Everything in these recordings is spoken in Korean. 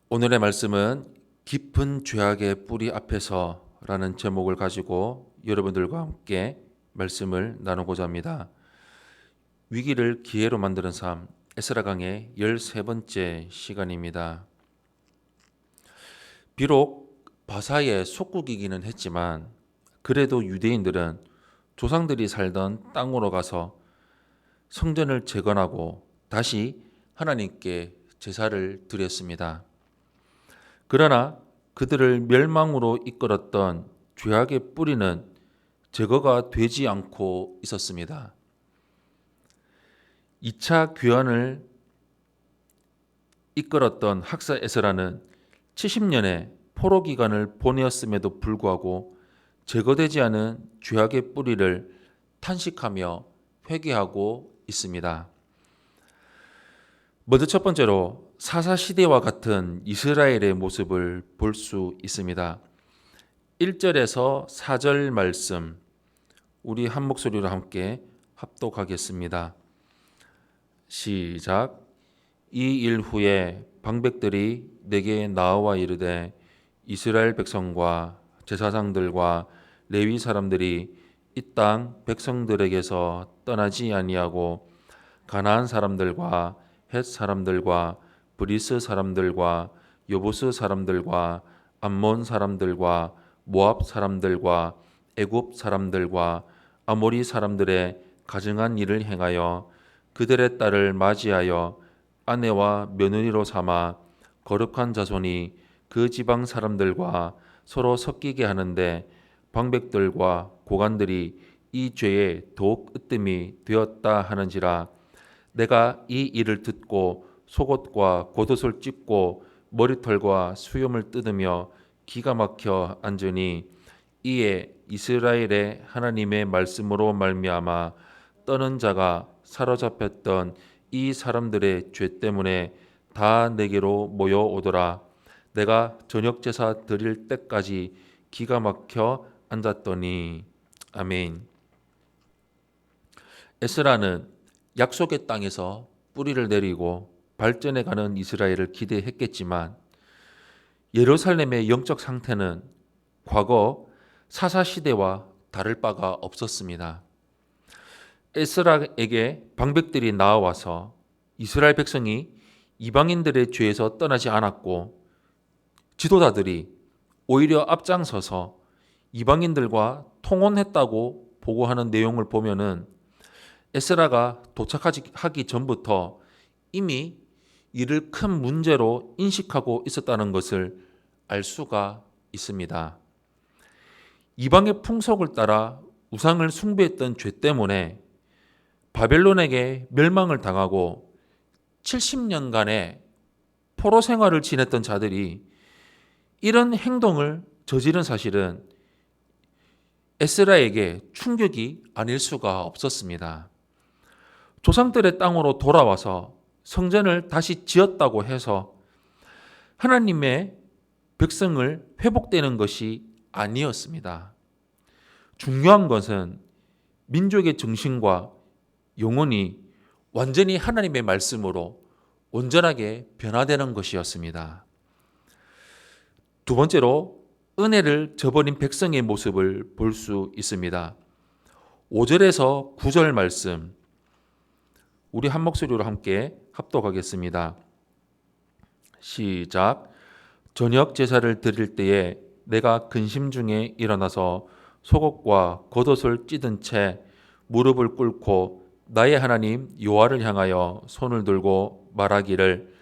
오늘의 말씀은 깊은 죄악의 뿌리 앞에서라는 제목을 가지고 여러분들과 함께 말씀을 나누고자 합니다. 위기를 기회로 만드는 삶, 에스라 강의 13번째 시간입니다. 비록 바사의 속국이기는 했지만 그래도 유대인들은 조상들이 살던 땅으로 가서 성전을 재건하고 다시 하나님께 제사를 드렸습니다. 그러나 그들을 멸망으로 이끌었던 죄악의 뿌리는 제거가 되지 않고 있었습니다. 2차 귀환을 이끌었던 학사 에스라는 70년의 포로 기간을 보내었음에도 불구하고 제거되지 않은 죄악의 뿌리를 탄식하며 회개하고 있습니다. 먼저 첫 번째로 사사시대와 같은 이스라엘의 모습을 볼 수 있습니다. 1절에서 4절 말씀 우리 한 목소리로 함께 합독하겠습니다. 시작. 이 일 후에 방백들이 내게 나와 이르되 이스라엘 백성과 제사장들과 레위 사람들이 이 땅 백성들에게서 떠나지 아니하고 가나안 사람들과 헷 사람들과 브리스 사람들과 여부스 사람들과 암몬 사람들과 모압 사람들과 애굽 사람들과 아모리 사람들의 가증한 일을 행하여 그들의 딸을 맞이하여 아내와 며느리로 삼아 거룩한 자손이 그 지방 사람들과 서로 섞이게 하는데 방백들과 고관들이 이 죄에 더욱 으뜸이 되었다 하는지라. 내가 이 일을 듣고 속옷과 겉옷을 찢고 머리털과 수염을 뜯으며 기가 막혀 앉으니 이에 이스라엘의 하나님의 말씀으로 말미암아 떠는 자가 사로잡혔던 이 사람들의 죄 때문에 다 내게로 모여오더라. 내가 저녁 제사 드릴 때까지 기가 막혀 앉았더니. 아멘. 에스라는 약속의 땅에서 뿌리를 내리고 발전해가는 이스라엘을 기대했겠지만 예루살렘의 영적 상태는 과거 사사시대와 다를 바가 없었습니다. 에스라에게 방백들이 나와서 이스라엘 백성이 이방인들의 죄에서 떠나지 않았고 지도자들이 오히려 앞장서서 이방인들과 통혼했다고 보고하는 내용을 보면은 에스라가 도착하기 전부터 이미 이를 큰 문제로 인식하고 있었다는 것을 알 수가 있습니다. 이방의 풍속을 따라 우상을 숭배했던 죄 때문에 바벨론에게 멸망을 당하고 70년간의 포로 생활을 지냈던 자들이 이런 행동을 저지른 사실은 에스라에게 충격이 아닐 수가 없었습니다. 조상들의 땅으로 돌아와서 성전을 다시 지었다고 해서 하나님의 백성을 회복되는 것이 아니었습니다. 중요한 것은 민족의 정신과 영혼이 완전히 하나님의 말씀으로 온전하게 변화되는 것이었습니다. 두 번째로 은혜를 저버린 백성의 모습을 볼 수 있습니다. 5절에서 9절 말씀 우리 한 목소리로 함께 합독하겠습니다. 시작. 저녁 제사를 드릴 때에 내가 근심 중에 일어나서 속옷과 겉옷을 찢은 채 무릎을 꿇고 나의 하나님 여호와를 향하여 손을 들고 말하기를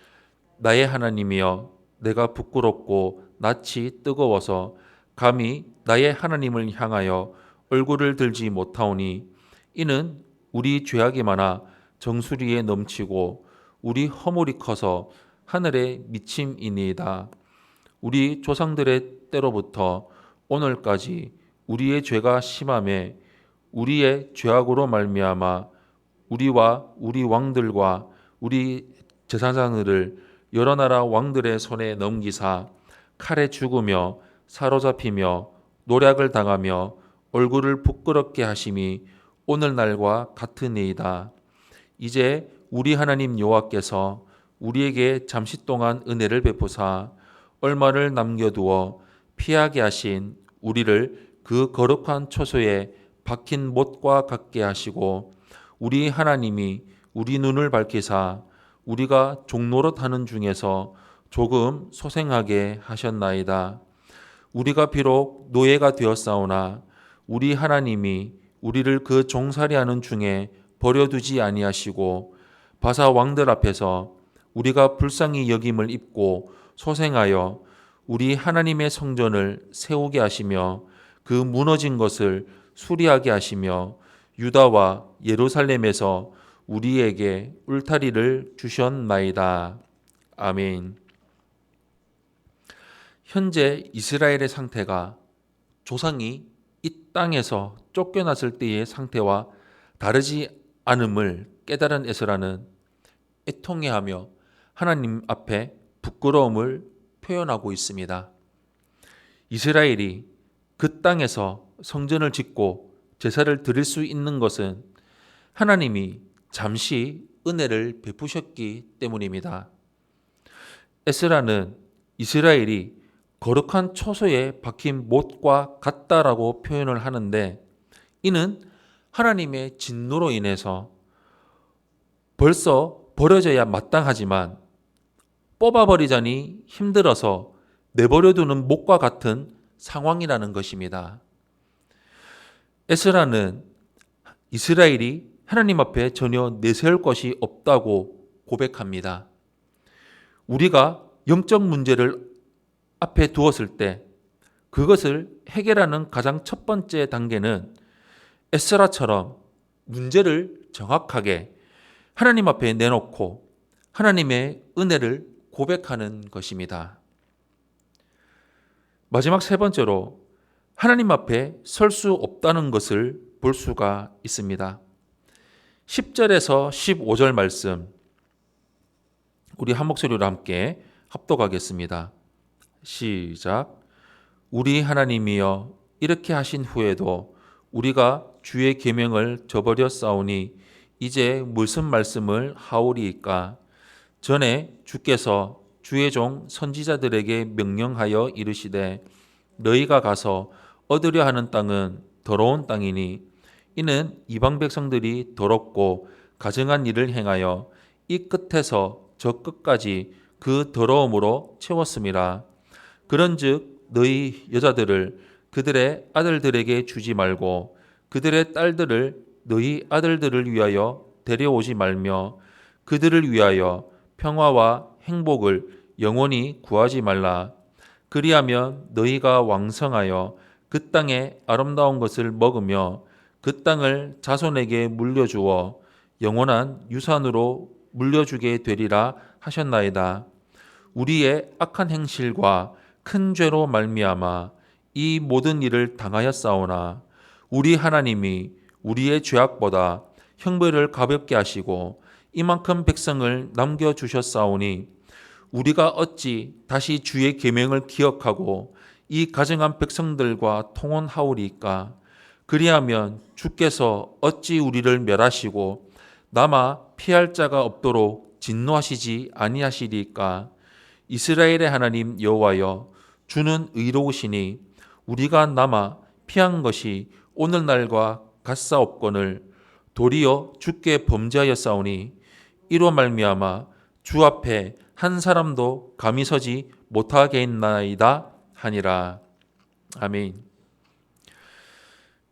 나의 하나님이여 내가 부끄럽고 낯이 뜨거워서 감히 나의 하나님을 향하여 얼굴을 들지 못하오니 이는 우리 죄악이 많아 정수리에 넘치고 우리 허물이 커서 하늘에 미침이니이다. 우리 조상들의 때로부터 오늘까지 우리의 죄가 심함에 우리의 죄악으로 말미암아 우리와 우리 왕들과 우리 제사장들을 여러 나라 왕들의 손에 넘기사 칼에 죽으며 사로잡히며 노략을 당하며 얼굴을 부끄럽게 하심이 오늘날과 같으니이다. 이제 우리 하나님 여호와께서 우리에게 잠시 동안 은혜를 베푸사 얼마를 남겨두어 피하게 하신 우리를 그 거룩한 초소에 박힌 못과 같게 하시고 우리 하나님이 우리 눈을 밝히사 우리가 종노릇하는 중에서 조금 소생하게 하셨나이다. 우리가 비록 노예가 되었사오나 우리 하나님이 우리를 그 종살이하는 중에 버려두지 아니하시고 바사 왕들 앞에서 우리가 불쌍히 여김을 입고 소생하여 우리 하나님의 성전을 세우게 하시며 그 무너진 것을 수리하게 하시며 유다와 예루살렘에서 우리에게 울타리를 주셨나이다. 아멘. 현재 이스라엘의 상태가 조상이 이 땅에서 쫓겨났을 때의 상태와 다르지 않음을 깨달은 에스라는 애통해하며 하나님 앞에 부끄러움을 표현하고 있습니다. 이스라엘이 그 땅에서 성전을 짓고 제사를 드릴 수 있는 것은 하나님이 잠시 은혜를 베푸셨기 때문입니다. 에스라는 이스라엘이 거룩한 초소에 박힌 못과 같다라고 표현을 하는데 이는 하나님의 진노로 인해서 벌써 버려져야 마땅하지만 뽑아버리자니 힘들어서 내버려두는 못과 같은 상황이라는 것입니다. 에스라는 이스라엘이 하나님 앞에 전혀 내세울 것이 없다고 고백합니다. 우리가 영적 문제를 앞에 두었을 때 그것을 해결하는 가장 첫 번째 단계는 에스라처럼 문제를 정확하게 하나님 앞에 내놓고 하나님의 은혜를 고백하는 것입니다. 마지막 세 번째로 하나님 앞에 설 수 없다는 것을 볼 수가 있습니다. 10절에서 15절 말씀 우리 한 목소리로 함께 합독하겠습니다. 시작. 우리 하나님이여 이렇게 하신 후에도 우리가 주의 계명을 저버렸사오니 이제 무슨 말씀을 하오리이까? 전에 주께서 주의 종 선지자들에게 명령하여 이르시되 너희가 가서 얻으려 하는 땅은 더러운 땅이니 이는 이방 백성들이 더럽고 가증한 일을 행하여 이 끝에서 저 끝까지 그 더러움으로 채웠음이라. 그런즉 너희 여자들을 그들의 아들들에게 주지 말고 그들의 딸들을 너희 아들들을 위하여 데려오지 말며 그들을 위하여 평화와 행복을 영원히 구하지 말라. 그리하면 너희가 왕성하여 그 땅의 아름다운 것을 먹으며 그 땅을 자손에게 물려주어 영원한 유산으로 물려주게 되리라 하셨나이다. 우리의 악한 행실과 큰 죄로 말미암아 이 모든 일을 당하였사오나 우리 하나님이 우리의 죄악보다 형벌을 가볍게 하시고 이만큼 백성을 남겨주셨사오니 우리가 어찌 다시 주의 계명을 기억하고 이 가증한 백성들과 통혼하오리까? 그리하면 주께서 어찌 우리를 멸하시고 남아 피할 자가 없도록 진노하시지 아니하시리까? 이스라엘의 하나님 여호와여 주는 의로우시니 우리가 남아 피한 것이 오늘날과 같사옵거늘 도리어 주께 범죄하였사오니 이로 말미암아 주 앞에 한 사람도 감히 서지 못하겠나이다 하니라. 아멘.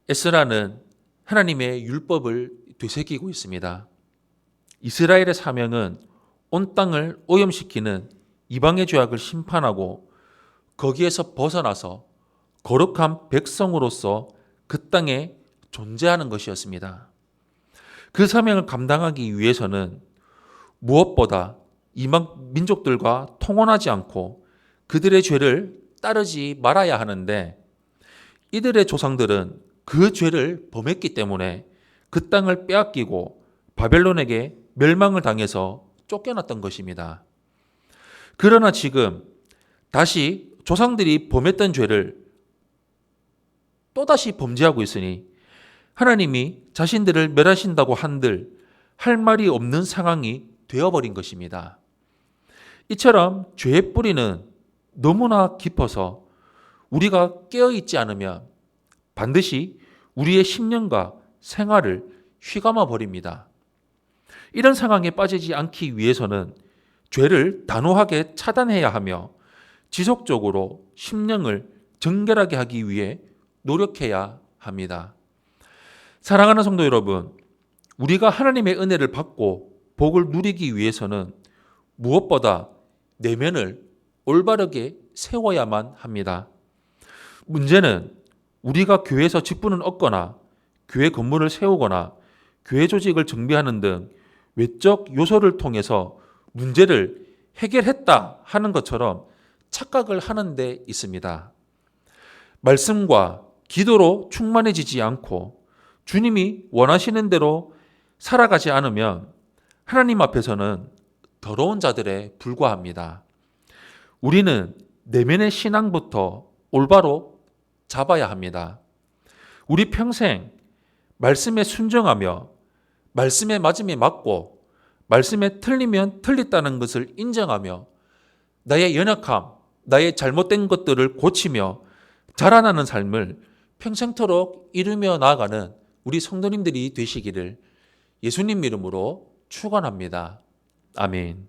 에스라는 하나님의 율법을 되새기고 있습니다. 이스라엘의 사명은 온 땅을 오염시키는 이방의 죄악을 심판하고 거기에서 벗어나서 거룩한 백성으로서 그 땅에 존재하는 것이었습니다. 그 사명을 감당하기 위해서는 무엇보다 이방 민족들과 통혼하지 않고 그들의 죄를 따르지 말아야 하는데 이들의 조상들은 그 죄를 범했기 때문에 그 땅을 빼앗기고 바벨론에게 멸망을 당해서 쫓겨났던 것입니다. 그러나 지금 다시 조상들이 범했던 죄를 또다시 범죄하고 있으니 하나님이 자신들을 멸하신다고 한들 할 말이 없는 상황이 되어버린 것입니다. 이처럼 죄의 뿌리는 너무나 깊어서 우리가 깨어있지 않으면 반드시 우리의 심령과 생활을 휘감아 버립니다. 이런 상황에 빠지지 않기 위해서는 죄를 단호하게 차단해야 하며 지속적으로 심령을 정결하게 하기 위해 노력해야 합니다. 사랑하는 성도 여러분, 우리가 하나님의 은혜를 받고 복을 누리기 위해서는 무엇보다 내면을 올바르게 세워야만 합니다. 문제는 우리가 교회에서 직분을 얻거나 교회 건물을 세우거나 교회 조직을 정비하는 등 외적 요소를 통해서 문제를 해결했다 하는 것처럼 착각을 하는 데 있습니다. 말씀과 기도로 충만해지지 않고 주님이 원하시는 대로 살아가지 않으면 하나님 앞에서는 더러운 자들에 불과합니다. 우리는 내면의 신앙부터 올바로 잡아야 합니다. 우리 평생 말씀에 순종하며 말씀에 맞으면 맞고 말씀에 틀리면 틀렸다는 것을 인정하며 나의 연약함, 나의 잘못된 것들을 고치며 자라나는 삶을 평생토록 이루며 나아가는 우리 성도님들이 되시기를 예수님 이름으로 축원합니다. 아멘.